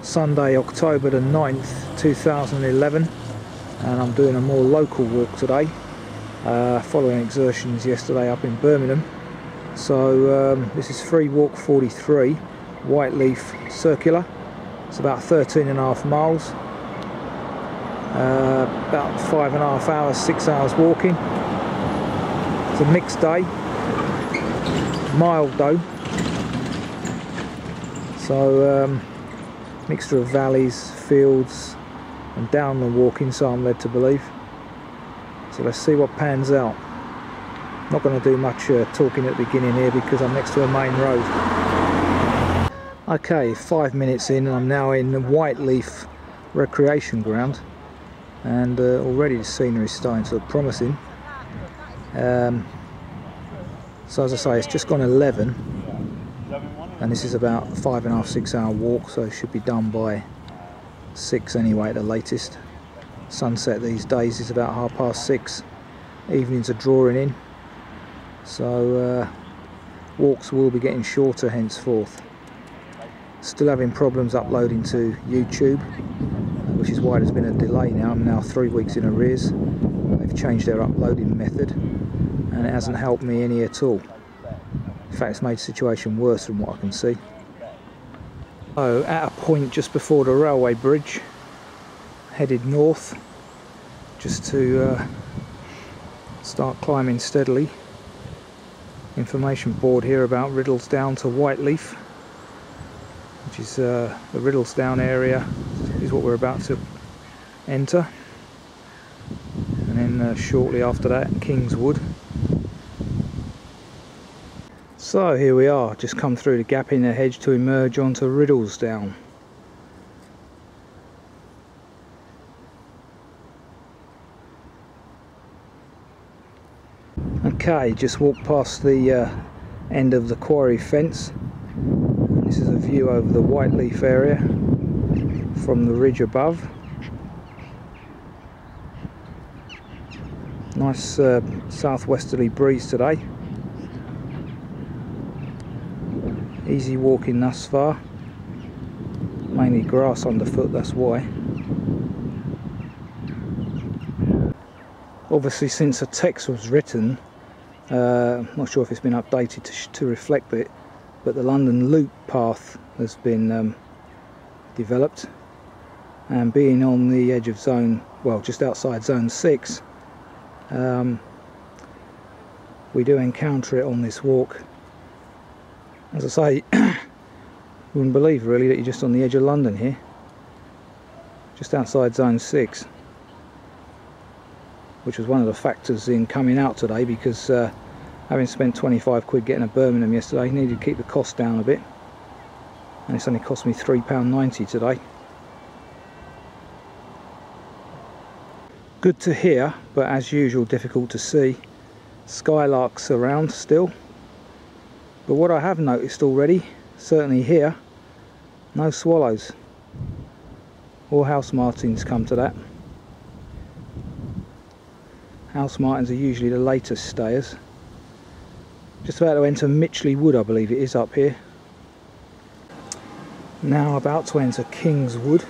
Sunday, October the 9th, 2011, and I'm doing a more local walk today, following exertions yesterday up in Birmingham. So this is free walk 43, Whyteleaf Circular. It's about 13.5 miles, about 5.5 hours, 6 hours walking. It's a mixed day, mild though. So mixture of valleys, fields and downland walking, so I'm led to believe. So let's see what pans out. Not going to do much talking at the beginning here because I'm next to a main road. Okay, 5 minutes in and I'm now in the Whyteleaf recreation ground, and already the scenery is starting to look promising. So as I say, it's just gone 11 and this is about 5.5, 6 hour walk, so it should be done by 6 anyway at the latest. Sunset these days is about 6:30. Evenings are drawing in, so walks will be getting shorter henceforth. Still having problems uploading to YouTube, which is why there's been a delay now. I'm now 3 weeks in arrears. They've changed their uploading method and it hasn't helped me any at all. In fact, it's made the situation worse from what I can see. So at a point just before the railway bridge, headed north just to start climbing steadily. Information board here about Riddlesdown to Whyteleaf, which is the Riddlesdown area is what we're about to enter, and then shortly after that Kingswood. So here we are, just come through the gap in the hedge to emerge onto Riddlesdown. Okay, just walked past the end of the quarry fence. This is a view over the Whyteleaf area from the ridge above. Nice southwesterly breeze today. Easy walking thus far. Mainly grass underfoot, that's why. Obviously, since the text was written, not sure if it's been updated to reflect it, but the London Loop path has been developed, and being on the edge of zone, well, just outside zone 6, we do encounter it on this walk. As I say, wouldn't believe really that you're just on the edge of London here, just outside zone 6, which was one of the factors in coming out today, because having spent 25 quid getting to Birmingham yesterday, I needed to keep the cost down a bit, and it's only cost me £3.90 today. Good to hear, but as usual difficult to see. Skylarks around still, but what I have noticed already, certainly here, no swallows or house martins come to that. House martins are usually the latest stayers. Just about to enter Mitchley Wood, I believe it is, up here. Now about to enter Kingswood.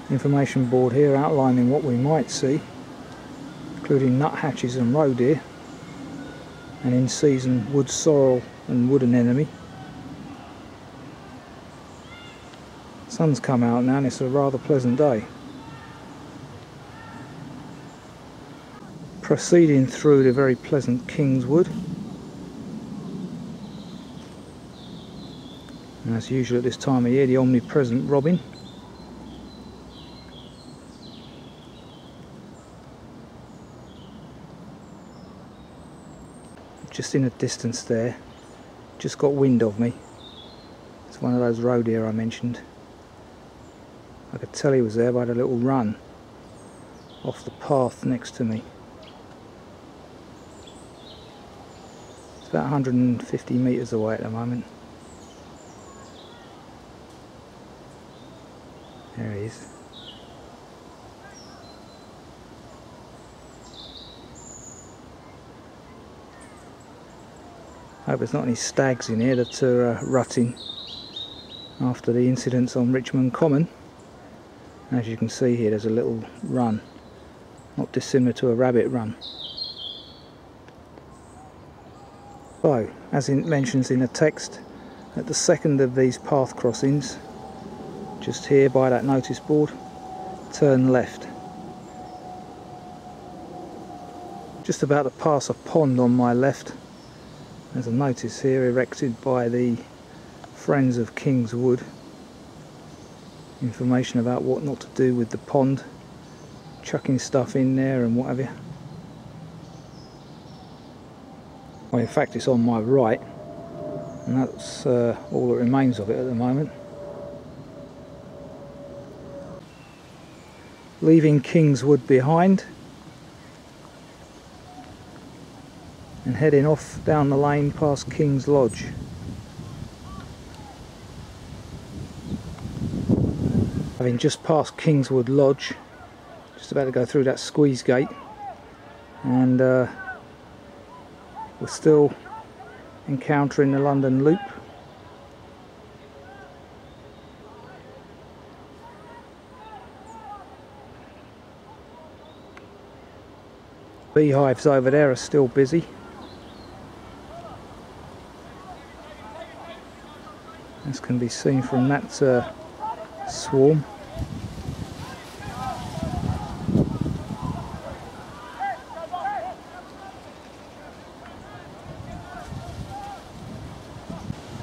Information board here outlining what we might see, including nuthatches and roe deer, and in season wood sorrel and wood anemone. Sun's come out now and it's a rather pleasant day. Proceeding through the very pleasant Kingswood. And as usual at this time of year, the omnipresent robin. Just in the distance there, just got wind of me. It's one of those roe deer I mentioned. I could tell he was there by the little run off the path next to me. It's about 150 metres away at the moment. There he is. Hope there's not any stags in here that are rutting after the incidents on Richmond Common. As you can see here, there's a little run, not dissimilar to a rabbit run. So, as it mentions in the text, at the second of these path crossings, just here by that notice board, turn left. Just about to pass a pond on my left. There's a notice here erected by the Friends of King's Wood. Information about what not to do with the pond, chucking stuff in there and what have you. Well, in fact it's on my right, and that's all that remains of it at the moment. Leaving Kingswood behind and heading off down the lane past King's Lodge. Having just passed Kingswood Lodge, just about to go through that squeeze gate, and we're still encountering the London Loop. Beehives over there are still busy. As can be seen from that swarm.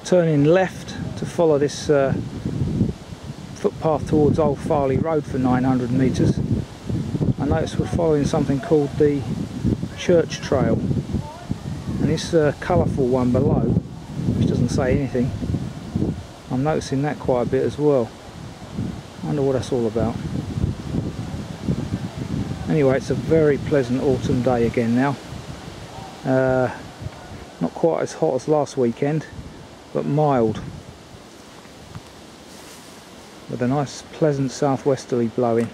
Turning left to follow this footpath towards Old Farley Road for 900 metres. I noticed we're following something called the Church Trail, and this colourful one below, which doesn't say anything, I'm noticing that quite a bit as well. I wonder what that's all about. Anyway, it's a very pleasant autumn day again now. Not quite as hot as last weekend, but mild, with a nice pleasant southwesterly blowing.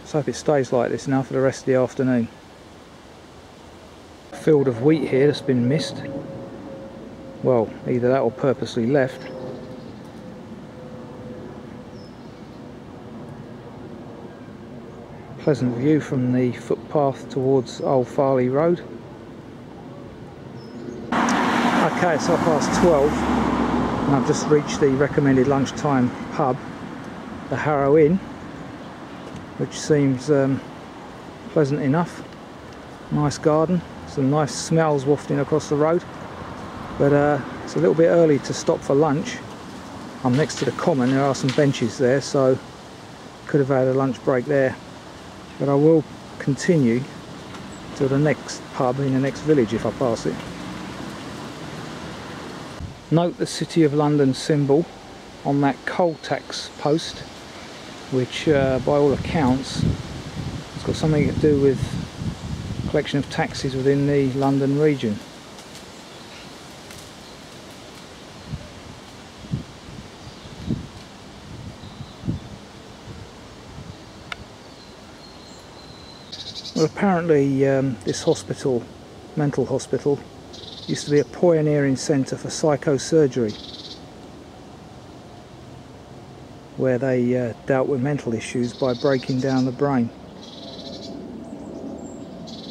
Let's hope it stays like this now for the rest of the afternoon. Field of wheat here that's been missed. Well, either that or purposely left. Pleasant view from the footpath towards Old Farley Road. Okay, it's 12:30 and I've just reached the recommended lunchtime pub, the Harrow Inn, which seems pleasant enough. Nice garden, some nice smells wafting across the road, but it's a little bit early to stop for lunch. I'm next to the Common, there are some benches there, so could have had a lunch break there, but I will continue to the next pub in the next village if I pass it. Note the City of London symbol on that coal tax post, which by all accounts has got something to do with collection of taxes within the London region. Well, apparently this hospital, mental hospital, used to be a pioneering centre for psychosurgery, where they dealt with mental issues by breaking down the brain.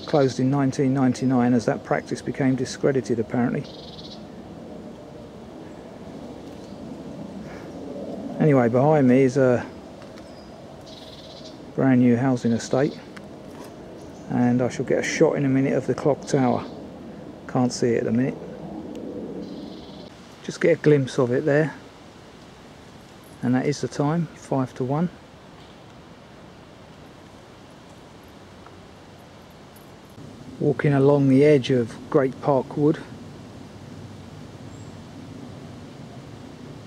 Closed in 1999 as that practice became discredited, apparently. Anyway, behind me is a brand new housing estate, and I shall get a shot in a minute of the clock tower. Can't see it at the minute. Just get a glimpse of it there, and that is the time, 1:55. Walking along the edge of Great Park Wood.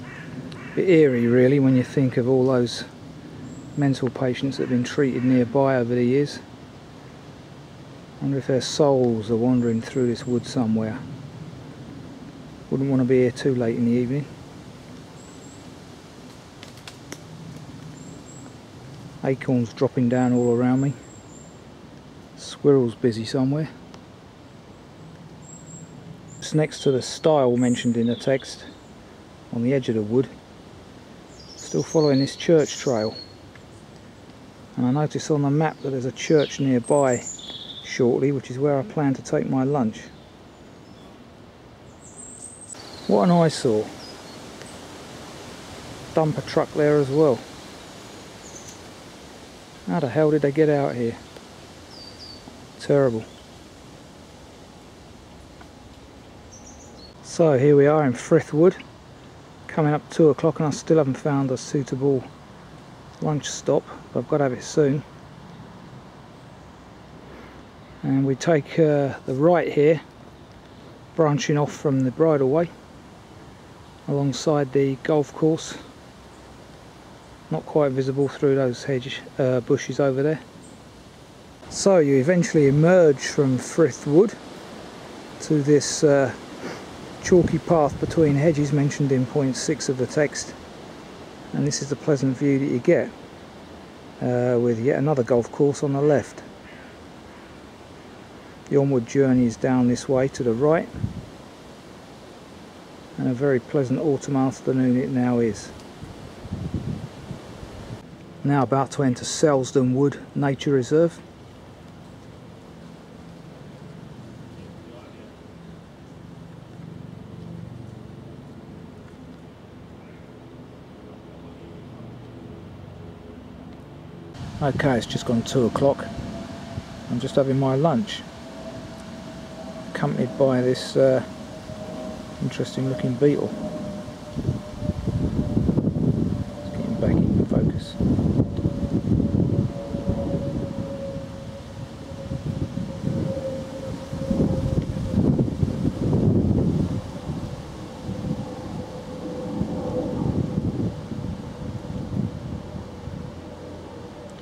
A bit eerie really when you think of all those mental patients that have been treated nearby over the years. I wonder if their souls are wandering through this wood somewhere. Wouldn't want to be here too late in the evening. Acorns dropping down all around me. Squirrels busy somewhere. It's next to the stile mentioned in the text, on the edge of the wood, still following this church trail. And I notice on the map that there's a church nearby shortly, which is where I plan to take my lunch. What an eyesore. Dumper truck there as well. How the hell did they get out here? Terrible. So here we are in Frithwood, coming up 2 o'clock, and I still haven't found a suitable lunch stop, but I've got to have it soon. And we take the right here, branching off from the bridleway alongside the golf course, not quite visible through those bushes over there. So you eventually emerge from Frithwood to this chalky path between hedges mentioned in point 6 of the text, and this is the pleasant view that you get with yet another golf course on the left. The onward journey is down this way to the right, and a very pleasant autumn afternoon it now is. Now about to enter Selsdon Wood Nature Reserve. Okay, it's just gone 2 o'clock. I'm just having my lunch, accompanied by this interesting looking beetle. It's getting back in focus.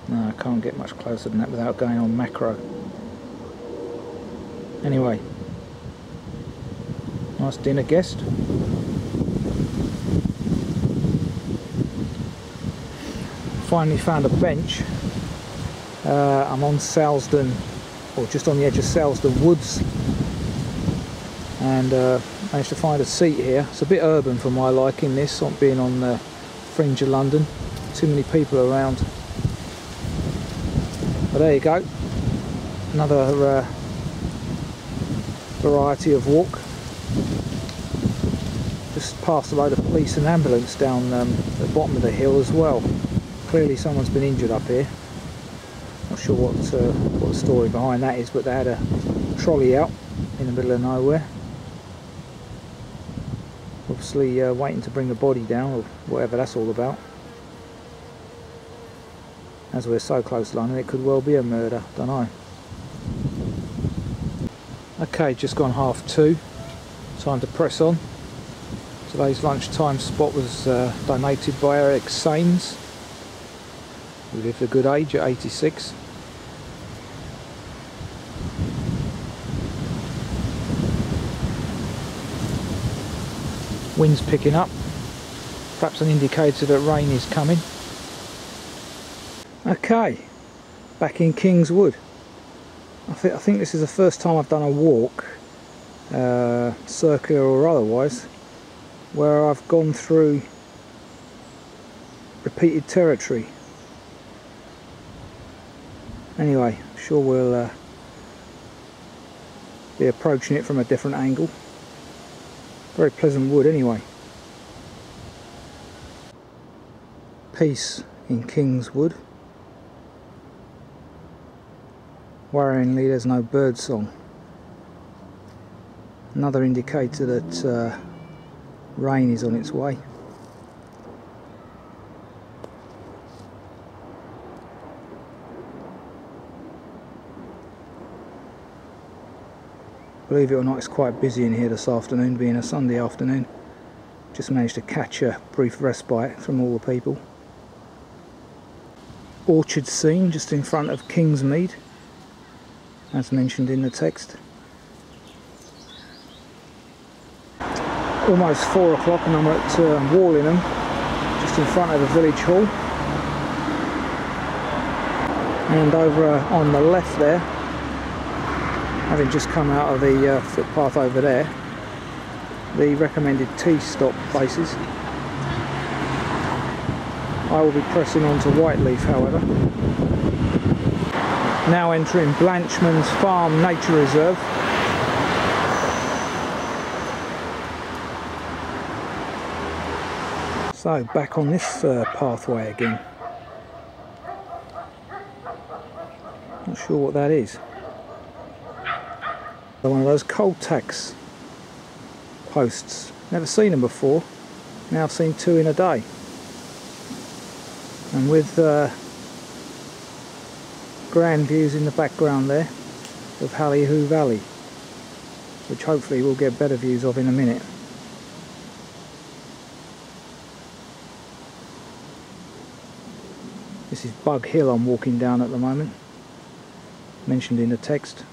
No, I can't get much closer than that without going on macro. Anyway, nice dinner guest. Finally found a bench. I'm on Selsdon, or just on the edge of Selsdon Woods, and managed to find a seat here. It's a bit urban for my liking, this, not being on the fringe of London. Too many people around. But there you go, another variety of walk. Just passed a load of police and ambulance down the bottom of the hill as well. Clearly someone's been injured up here. Not sure what the story behind that is, but they had a trolley out in the middle of nowhere, obviously waiting to bring the body down, or whatever that's all about. As we're so close to London, it could well be a murder, don't know. Okay, just gone 2:30, time to press on. Today's lunchtime spot was donated by Eric Sains, who lived a good age at 86. Wind's picking up, perhaps an indicator that rain is coming. Okay, back in Kingswood. I think this is the first time I've done a walk, circular or otherwise, where I've gone through repeated territory. Anyway, I'm sure we'll be approaching it from a different angle. Very pleasant wood anyway. Peace in Kingswood. Worryingly, there's no bird song. Another indicator that rain is on its way. Believe it or not, it's quite busy in here this afternoon, being a Sunday afternoon. Just managed to catch a brief respite from all the people. Orchard scene just in front of Kingsmead, as mentioned in the text. Almost 4 o'clock and I'm at Whyteleaf, just in front of the village hall. And over on the left there, having just come out of the footpath over there, the recommended tea stop places. I will be pressing on to Whyteleaf, however. Now entering Blanchman's Farm Nature Reserve. So back on this pathway again. Not sure what that is. One of those cold tax posts. Never seen them before. Now I've seen 2 in a day. And with grand views in the background there of Halliloo Valley, which hopefully we'll get better views of in a minute. This is Bug Hill I'm walking down at the moment, mentioned in the text.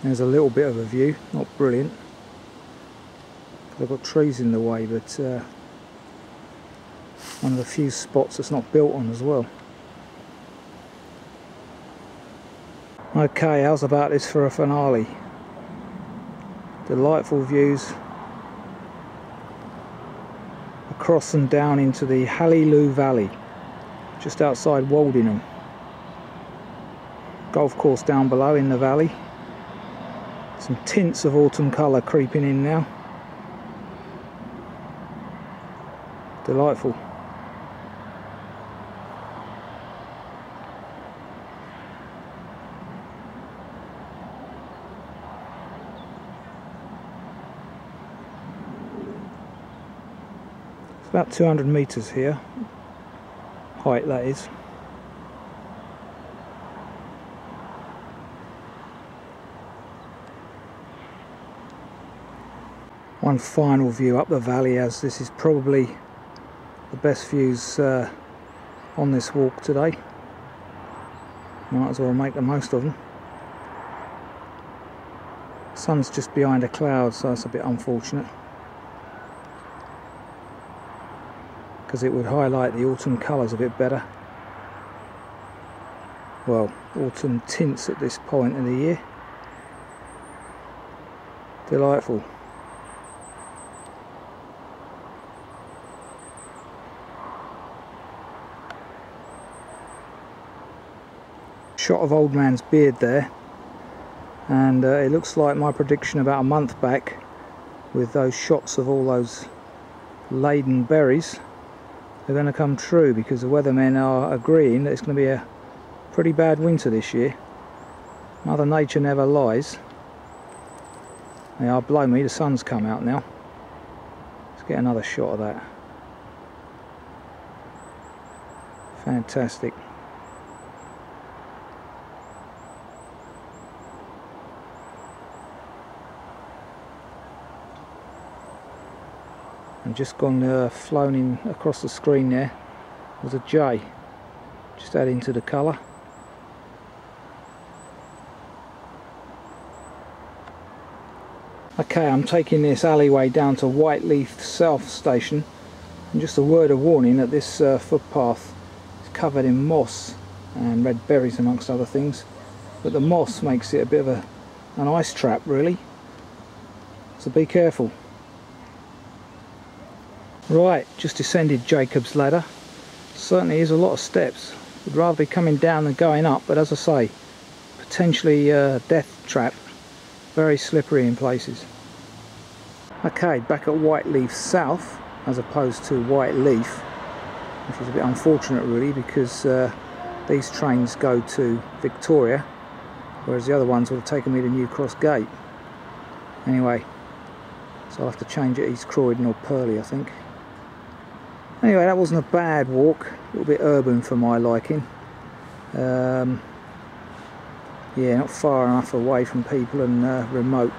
There's a little bit of a view, not brilliant. I've got trees in the way, but one of the few spots that's not built on as well. Okay, how's about this for a finale? Delightful views across and down into the Halliloo Valley, just outside Whyteleaf. Golf course down below in the valley. Some tints of autumn colour creeping in now. Delightful. It's about 200 metres here, height that is. One final view up the valley, as this is probably the best views on this walk today. Might as well make the most of them. Sun's just behind a cloud, so that's a bit unfortunate, because it would highlight the autumn colours a bit better. Well, autumn tints at this point in the year. Delightful. Shot of Old Man's Beard there, and it looks like my prediction about a month back, with those shots of all those laden berries, are going to come true, because the weathermen are agreeing that it's going to be a pretty bad winter this year. Mother Nature never lies. Yeah, blow me, the sun's come out now. Let's get another shot of that. Fantastic. And just gone flown in across the screen there was a jay, just adding to the colour. Okay, I'm taking this alleyway down to Whyteleaf South station, and just a word of warning that this footpath is covered in moss and red berries amongst other things, but the moss makes it a bit of an ice trap really, so be careful. Right, just descended Jacob's Ladder. Certainly is a lot of steps. Would rather be coming down than going up, but as I say, potentially a death trap. Very slippery in places. Okay, back at Whyteleaf South as opposed to Whyteleaf, which is a bit unfortunate really, because these trains go to Victoria, whereas the other ones would have taken me to New Cross Gate. Anyway, so I'll have to change at East Croydon or Purley, I think. Anyway, that wasn't a bad walk, a little bit urban for my liking. Yeah, not far enough away from people and remote,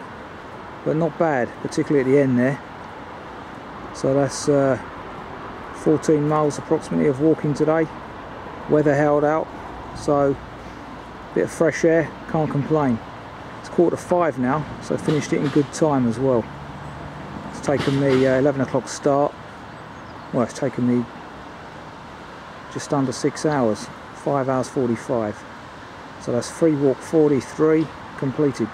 but not bad, particularly at the end there. So that's 14 miles approximately of walking today. Weather held out, so a bit of fresh air, can't complain. It's 4:45 now, so I finished it in good time as well. It's taken me 11 o'clock start. Well, it's taken me just under 6 hours, 5 hours 45. So that's free walk 43 completed.